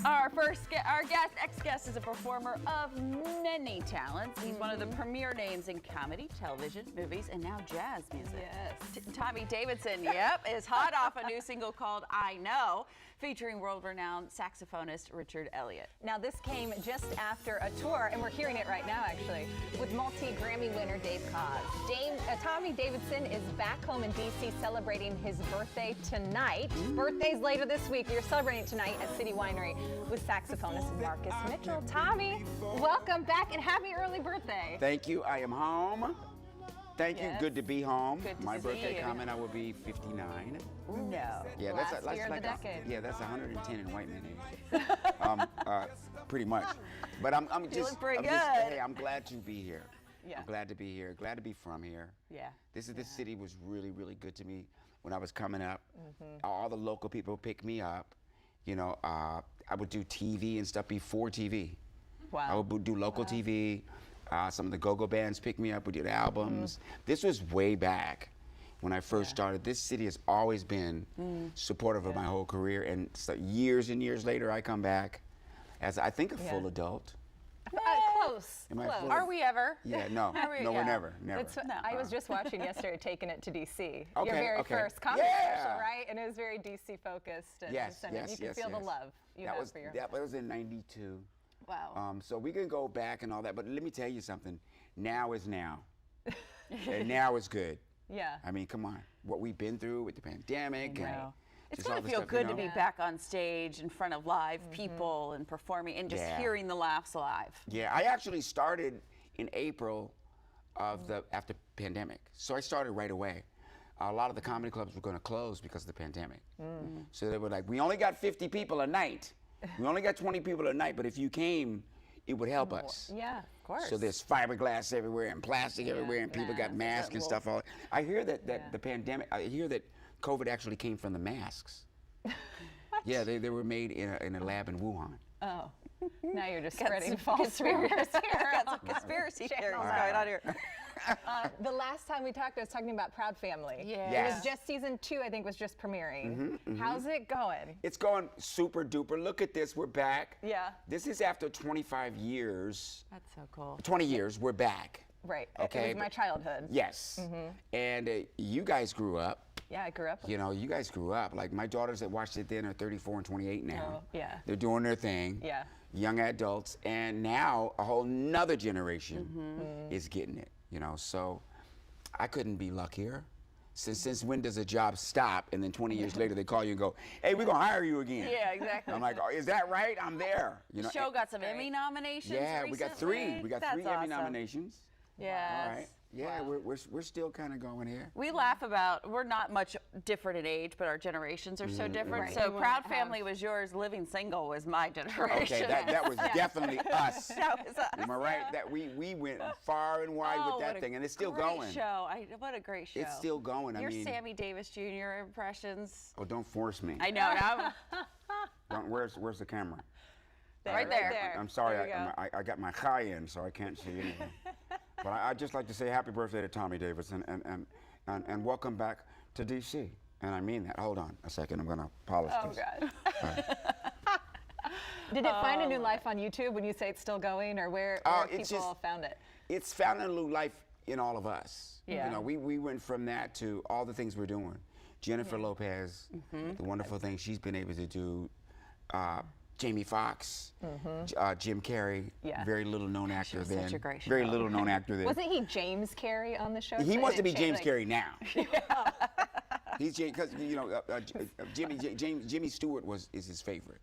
Our ex-guest is a performer of many talents. He's one of the premier names in comedy, television, movies, and now jazz music. Yes. Tommy Davidson, yep, is hot off a new single called I Know, featuring world-renowned saxophonist Richard Elliott. Now this came just after a tour, and we're hearing it right now actually, with multi-Grammy winner Dave Koz. Tommy Davidson is back home in DC celebrating his birthday tonight. Birthday's later this week. You're celebrating tonight at City Winery with saxophonist Marcus Mitchell. Tommy, welcome back and happy early birthday. Thank you. I am home. Thank you. Good to be home. Good to My see birthday you. coming, I will be 59. No. Yeah, Last that's year of like the decade. yeah, that's 110 in white men age. Pretty much. But I'm just pretty good. Hey, I'm glad to be here. Yeah. I'm glad to be here. Glad to be from here. Yeah. This city was really, really good to me when I was coming up. All the local people picked me up. You know, I would do TV and stuff before TV. Wow. I would do local TV. Some of the go-go bands picked me up. We did albums. This was way back when I first started. This city has always been supportive of my whole career. And so years and years later, I come back as, I think, a full adult. Close. Am I Close. full? Are we ever? Yeah, no. we? No, Yeah. we're never. That's what- I was just watching yesterday, Taking It to DC. Okay, Your very okay. first comedy Yeah. special, right? And it was very DC focused. And Yes, and yes, you can yes, feel the yes. love you that have was, for your that was in '92. Wow. So we can go back and all that, but let me tell you something. Now is now. And now is good. Yeah. I mean, come on. What we've been through with the pandemic. I and know. It's just gonna all the feel stuff, good you to know? be back on stage in front of live people and performing and just hearing the laughs live. Yeah, I actually started in April of after pandemic. So I started right away. A lot of the comedy clubs were going to close because of the pandemic. So they were like, we only got 50 people a night. We only got 20 people a night, but if you came, it would help us. Yeah, of course. So there's fiberglass everywhere and plastic everywhere, and people got masks and stuff. All I hear that the pandemic. I hear that COVID actually came from the masks. Yeah, they were made in a lab in Wuhan. Oh. Now you're just spreading false rumors here. Got some conspiracy theories going on here. The last time we talked, I was talking about Proud Family. Yeah. It was just season 2, I think, was just premiering. How's it going? It's going super duper. Look at this, we're back. Yeah. This is after 25 years. That's so cool. 20 years, we're back. Right. Okay, It was my but- childhood. Yes. And you guys grew up. Yeah, I grew up with You know, you guys grew up. Like my daughters that watched it then are 34 and 28 now. Oh, yeah. They're doing their thing. Yeah. Young adults. And now a whole nother generation is getting it, you know. So I couldn't be luckier. Since when does a job stop and then 20 years later they call you and go, hey, we're going to hire you again? Yeah, exactly. I'm like, oh, is that right? I'm there. You know. The show got some Emmy nominations. Yeah, we got 3. recently. We got That's 3 Emmy awesome. nominations. Yes. All right. Yeah, we're still kind of going here. We laugh about, we're not much different in age, but our generations are so different. Right. So We Proud won't Family was yours, Living Single was my generation. Okay, that was definitely us. That was us. Am I right? That we went far and wide with that thing, and it's still going. Show. What a great show. It's still going. Your I mean, Sammy Davis Jr. impressions. oh, don't force me. I know. Where's the camera? Right there. I'm sorry, There you go. I got my high in, so I can't see anything. But I'd just like to say happy birthday to Tommy Davidson, and welcome back to DC. And I mean that. Hold on a second. I'm going to polish Oh, this. God. Did it find a new life on YouTube when you say it's still going, or where it's people just- found it? It's found a new life in all of us. Yeah. You know, we went from that to all the things we're doing. Jennifer Lopez, the wonderful things she's been able to do. Jamie Foxx, Jim Carrey, Yeah. very little known actor was then. such a great Very show. little known actor then. Wasn't he James Carey on the show? He So wants to be it James changed, Carey now. He's because you know Jimmy Stewart is his favorite.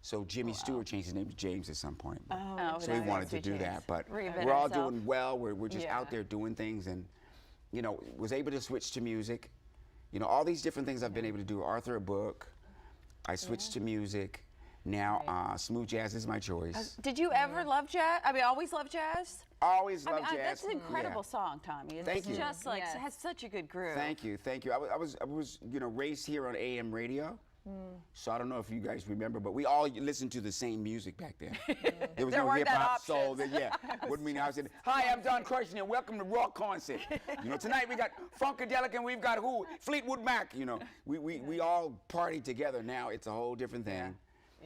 So Jimmy Stewart changed his name to James at some point. Oh, So he that's wanted to sweet do James. that, but Reinvent we're all himself. doing well. We're just Yeah. out there doing things, and you know, was able to switch to music. You know, all these different things I've been able to do. Author a book. I switched to music. Now, smooth jazz is my choice. Did you ever love jazz? I mean, always love jazz? Always I loved mean, jazz. that's an incredible Yeah. song, Tommy. It's Thank you. just like, Yes. it has such a good groove. Thank you, thank you. I was you know, raised here on AM radio. So I don't know if you guys remember, but we all listened to the same music back then. There was There no weren't hip that hop, soul. options. Yeah, wouldn't mean I said, "Hi, I'm Don Crushing, and welcome to Rock Concert." You know, tonight we got Funkadelic, and we've got who? Fleetwood Mac. You know, we all party together now. It's a whole different thing.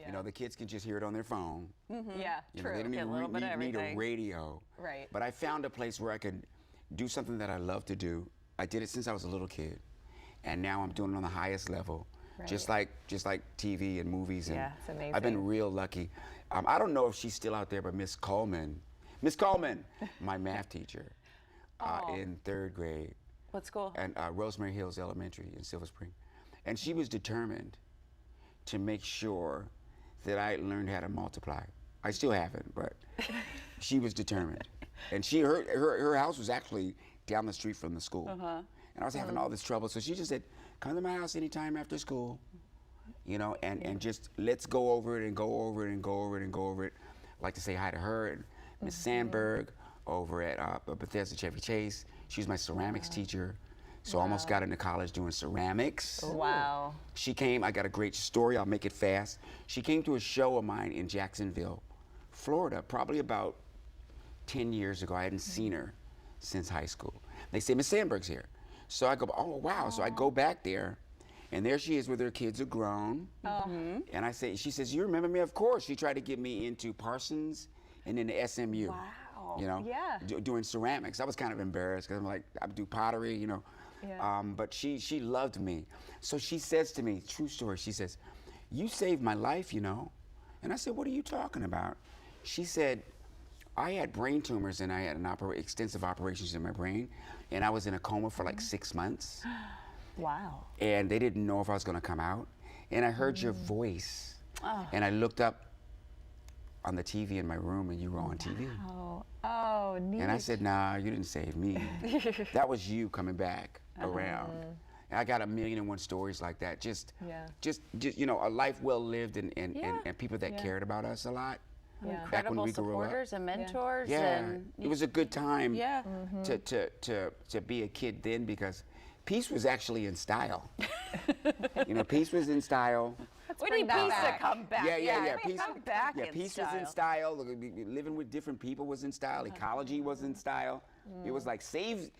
You know, the kids can just hear it on their phone. Yeah, You know, true. they don't Get a little bit of even need a everything. radio. Right. But I found a place where I could do something that I love to do. I did it since I was a little kid, and now I'm doing it on the highest level, just like TV and movies. And Yeah, it's amazing. I've been real lucky. I don't know if she's still out there, but Miss Coleman, my math teacher, in 3rd grade. What school? And Rosemary Hills Elementary in Silver Spring, and she was determined to make sure that I learned how to multiply. I still haven't, but she was determined. And her house was actually down the street from the school. And I was having all this trouble, so she just said, come to my house anytime after school, you know, and just let's go over it and go over it and go over it and go over it. I'd like to say hi to her and Miss Sandberg over at Bethesda Chevy Chase. She was my ceramics teacher, so I almost got into college doing ceramics. Wow. She came, I got a great story, I'll make it fast. She came to a show of mine in Jacksonville, Florida, probably about 10 years ago. I hadn't seen her since high school. They say, Miss Sandberg's here. So I go, oh, wow. So I go back there, and there she is with her kids are grown. And I say, she says, you remember me? Of course. She tried to get me into Parsons and then the SMU. Wow. You know, Yeah. doing ceramics. I was kind of embarrassed because I'm like, I do pottery, you know. Yeah. But she loved me. So she says to me, true story, she says, you saved my life, you know. And I said, what are you talking about? She said, I had brain tumors and I had extensive operations in my brain, and I was in a coma for like 6 months. Wow. And they didn't know if I was gonna come out. And I heard your voice. And I looked up on the TV in my room and you were on TV. Oh, neat. And I said, nah, you didn't save me. That was you coming back around. And I got 1,000,001 stories like that. Just you know, a life well lived and people that cared about us a lot. Back when Incredible we grew up. supporters and mentors. Yeah, And it was a good time Yeah. to be a kid then, because peace was actually in style. You know, peace was in style. we bring need that peace back. to come back. Yeah. Peace come back in Peace style. was in style. Living with different people was in style. Ecology was in style. It was like save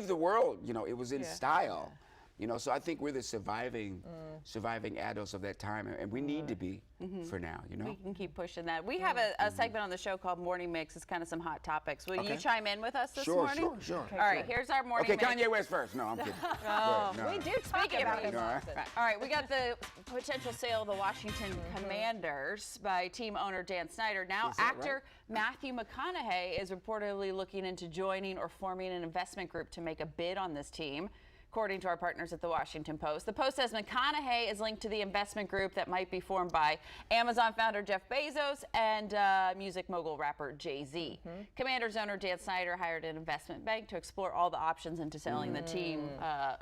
the world. You know, it was in style. You know, so I think we're the surviving adults of that time, and we need to be for now. You know, We can keep pushing that. We have a segment on the show called Morning Mix. It's kind of some hot topics. Will you chime in with us this morning? Sure. All right, here's our morning mix. Kanye West first. No, I'm kidding. We do talk about him often. All right, we got the potential sale of the Washington Commanders by team owner Dan Snyder. Now, Is that actor Matthew McConaughey is reportedly looking into joining or forming an investment group to make a bid on this team, according to our partners at the Washington Post. The Post says McConaughey is linked to the investment group that might be formed by Amazon founder Jeff Bezos and music mogul rapper Jay-Z. Commanders owner Dan Snyder hired an investment bank to explore all the options into selling the team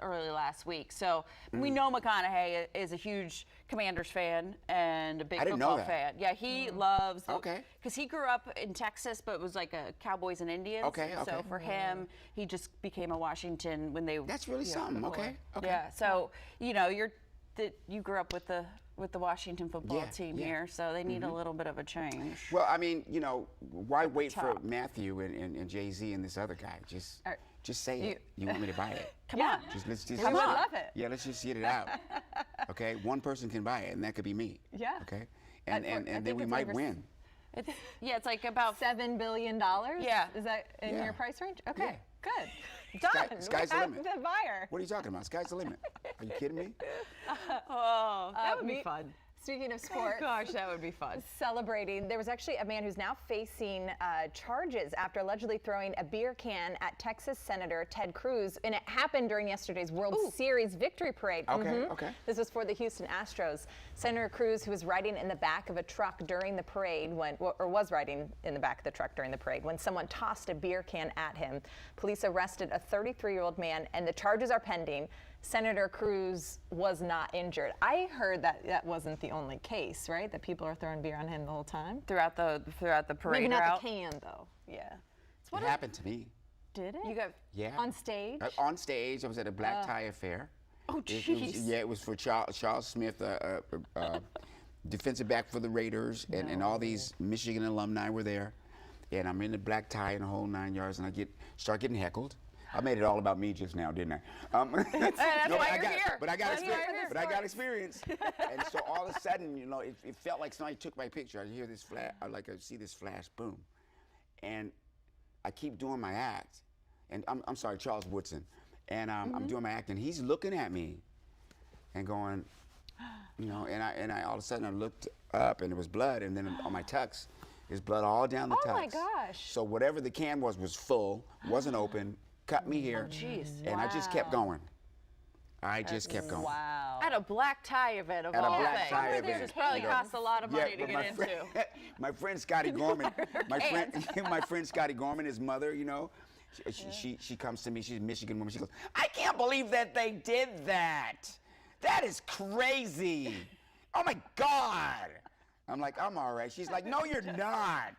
early last week. So we know McConaughey is a huge Commanders fan and a big I didn't know football that. fan. Yeah, he loves Okay. because he grew up in Texas, but it was like a Cowboys and Indians. Okay. So for him, he just became a Washington when they. That's really something. Okay. Yeah. So you know, you grew up with the Washington football team here, so they need a little bit of a change. Well, I mean, you know, why wait for Matthew and Jay-Z and this other guy? Just say it. You want me to buy it? Come on. Let's We would love it. Yeah, let's just get it out. Okay, one person can buy it, and that could be me. Yeah. Okay, and I then think we it's might over win. It's like about $7 billion? Yeah. Is that in Yeah. your price range? Okay, good. Sky- Done. sky's the We have limit. the buyer. What are you talking about? Sky's the limit. Are you kidding me? that would be me- fun. Speaking of sports, Gosh, that would be fun. celebrating, there was actually a man who's now facing charges after allegedly throwing a beer can at Texas Senator Ted Cruz, and it happened during yesterday's World Series victory parade. Okay. This was for the Houston Astros. Senator Cruz, who was riding in the back of a truck during the parade, was riding in the back of the truck during the parade, when someone tossed a beer can at him. Police arrested a 33-year-old man, and the charges are pending. Senator Cruz was not injured. I heard that wasn't the only case, right? That people are throwing beer on him the whole time. Throughout the parade Maybe not route. the can, though. Yeah. It happened to me. Did it? You got Yeah. On stage? On stage, I was at a black tie affair. Oh, jeez. It was for Charles Smith, defensive back for the Raiders, and all these Michigan alumni were there. And I'm in the black tie and the whole 9 yards, and I start getting heckled. I made it all about me just now, didn't I? That's why you're here. But I got That's why experience. you're But I got experience. And so all of a sudden, you know, it felt like somebody took my picture. I hear this flash, I see this flash, boom, and I keep doing my act. And I'm sorry, Charles Woodson, and I'm doing my act, and he's looking at me, and going, you know, and I all of a sudden I looked up, and there was blood, and then on my tux, there's blood all down the tux. Oh my gosh! So whatever the can was full, wasn't open, cut me here, and I just kept going. I just kept going. Wow. At a black tie event of At a all black things. tie event. Which probably costs a lot of money to but get into. My friend Scotty Gorman, my friend Scotty Gorman, his mother, you know, she comes to me. She's a Michigan woman. She goes, "I can't believe that they did that. That is crazy. Oh my God." I'm like, "I'm all right." She's like, "No, you're not."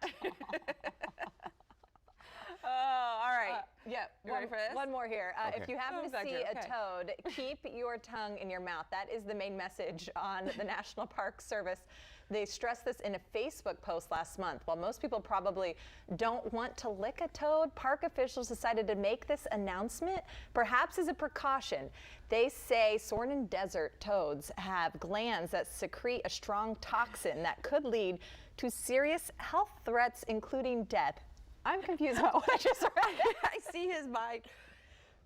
Oh, all right. Yeah, You ready for this? one more here. If Okay. you happen to back see here, a toad, keep your tongue in your mouth. That is the main message on the National Park Service. They stressed this in a Facebook post last month. While most people probably don't want to lick a toad, park officials decided to make this announcement, perhaps as a precaution. They say Sonoran Desert toads have glands that secrete a strong toxin that could lead to serious health threats, including death. I'm confused about what I just read. I see his mind.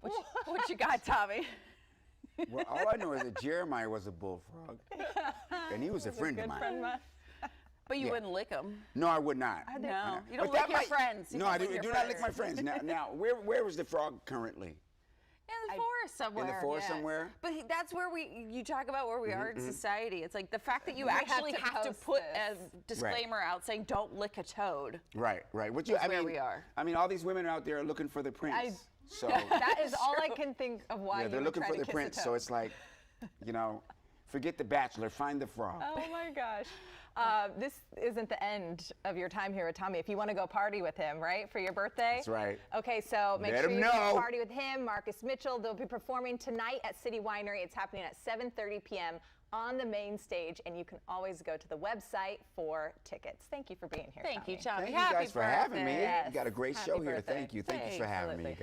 What you got, Tommy? Well, all I know is that Jeremiah was a bullfrog, and he was a friend of mine. But you Yeah. wouldn't lick him. No, I would not. No, you don't But lick that your might- friends. You No, don't I do lick your not lick friends. my friends. Now, where was the frog currently? In the forest somewhere. In the forest Yeah. somewhere? But that's where you talk about where we are in society. It's like the fact that you have actually to have to post put this. a disclaimer out saying don't lick a toad. Right. What That's where we are. I mean, all these women out there are looking for the prince. So That is all I can think of why yeah, you they're would looking try for to the kiss prince. a So toad. it's like, you know, forget the Bachelor, find the frog. Oh my gosh. This isn't the end of your time here with Tommy. If you want to go party with him, right, for your birthday? That's right. Okay, so make Let sure him you know. go party with him, Marcus Mitchell. They'll be performing tonight at City Winery. It's happening at 7:30 p.m. on the main stage, and you can always go to the website for tickets. Thank you for being here, Thank you, Tommy. Tommy. Thank you Happy guys for having me. birthday. Yes. You got a great Happy show here. birthday. Thank you. Thank you for having me. Absolutely.